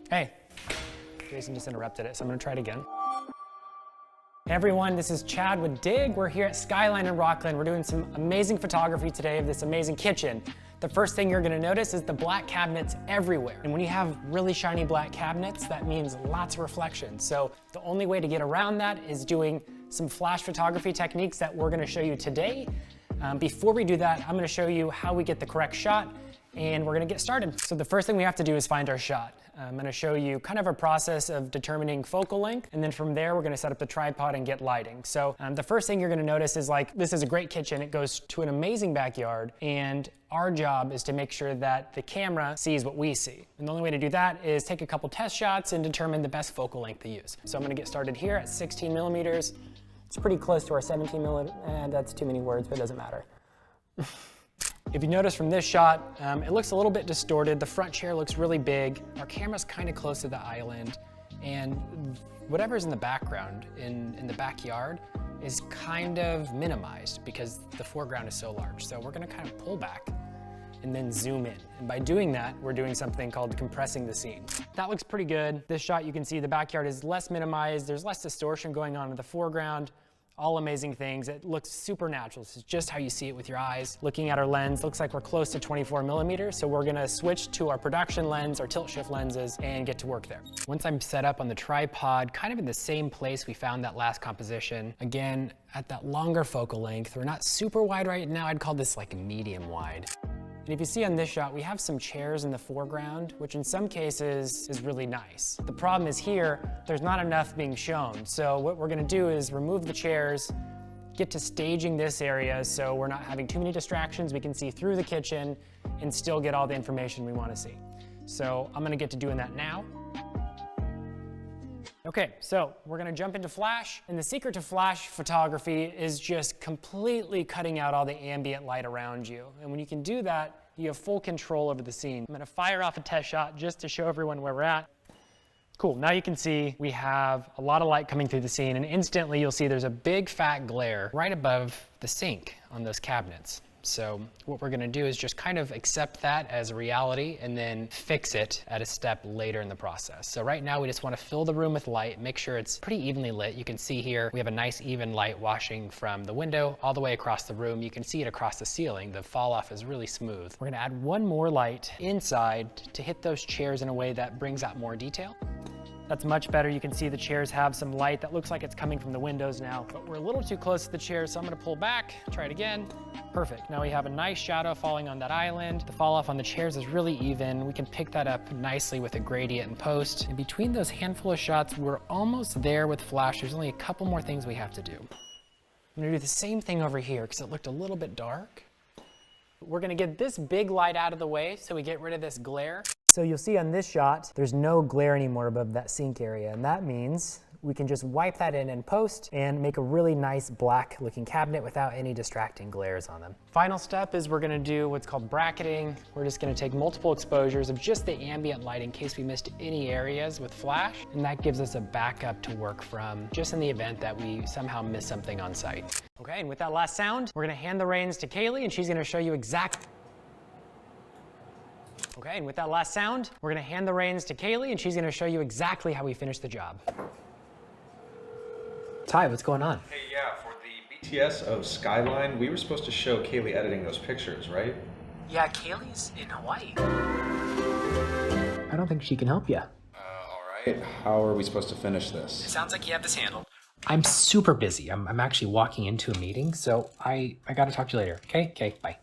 Hey, Jason just interrupted it, so I'm gonna try it again. Hey everyone, this is Chad with Dig. We're here at Skyline in Rockland. We're doing some amazing photography today of this amazing kitchen. The first thing you're gonna notice is the black cabinets everywhere. And when you have really shiny black cabinets, that means lots of reflection. So the only way to get around that is doing some flash photography techniques that we're gonna show you today. Before we do that, I'm gonna show you how we get the correct shot, and we're gonna get started. So the first thing we have to do is find our shot. I'm gonna show you kind of a process of determining focal length, and then from there, we're gonna set up the tripod and get lighting. So the first thing you're gonna notice is this is a great kitchen. It goes to an amazing backyard, and our job is to make sure that the camera sees what we see. And the only way to do that is take a couple test shots and determine the best focal length to use. So I'm gonna get started here at 16 millimeters. It's pretty close to our 17 millimeter, and that's too many words, but it doesn't matter. If you notice from this shot, it looks a little bit distorted. The front chair looks really big. Our camera's kind of close to the island, and whatever's in the background in the backyard is kind of minimized because the foreground is so large. So we're gonna kind of pull back and then zoom in. And by doing that, we're doing something called compressing the scene. That looks pretty good. This shot, you can see the backyard is less minimized. There's less distortion going on in the foreground. All amazing things. It looks super natural. This is just how you see it with your eyes. Looking at our lens, looks like we're close to 24 millimeters, so we're gonna switch to our production lens, our tilt shift lenses, and get to work there. Once I'm set up on the tripod, kind of in the same place we found that last composition, again, at that longer focal length, we're not super wide right now. I'd call this like medium wide. And if you see on this shot, we have some chairs in the foreground, which in some cases is really nice. The problem is here, there's not enough being shown. So what we're gonna do is remove the chairs, get to staging this area so we're not having too many distractions. We can see through the kitchen and still get all the information we wanna see. So I'm gonna get to doing that now. Okay, so we're gonna jump into flash, and the secret to flash photography is just completely cutting out all the ambient light around you. And when you can do that, you have full control over the scene. I'm gonna fire off a test shot just to show everyone where we're at. Cool, now you can see we have a lot of light coming through the scene, and instantly you'll see there's a big fat glare right above the sink on those cabinets. So what we're gonna do is just kind of accept that as a reality and then fix it at a step later in the process. So right now we just wanna fill the room with light, make sure it's pretty evenly lit. You can see here, we have a nice even light washing from the window all the way across the room. You can see it across the ceiling. The fall off is really smooth. We're gonna add one more light inside to hit those chairs in a way that brings out more detail. That's much better. You can see the chairs have some light that looks like it's coming from the windows now, but we're a little too close to the chairs, so I'm gonna pull back, try it again. Perfect. Now we have a nice shadow falling on that island. The fall off on the chairs is really even. We can pick that up nicely with a gradient in post. And between those handful of shots, we're almost there with flash. There's only a couple more things we have to do. I'm gonna do the same thing over here because it looked a little bit dark. We're gonna get this big light out of the way so we get rid of this glare. So you'll see on this shot, there's no glare anymore above that sink area, and that means we can just wipe that in post and make a really nice black looking cabinet without any distracting glares on them. Final step is we're gonna do what's called bracketing. We're just gonna take multiple exposures of just the ambient light in case we missed any areas with flash, and that gives us a backup to work from just in the event that we somehow miss something on site. Okay, and with that last sound, we're gonna hand the reins to Kaylee, and she's gonna show you exactly how we finish the job. Ty, what's going on? Hey, yeah, for the BTS of Skyline, we were supposed to show Kaylee editing those pictures, right? Yeah, Kaylee's in Hawaii. I don't think she can help you. All right. How are we supposed to finish this? It sounds like you have this handled. I'm super busy. I'm actually walking into a meeting, so I gotta talk to you later. Okay, bye.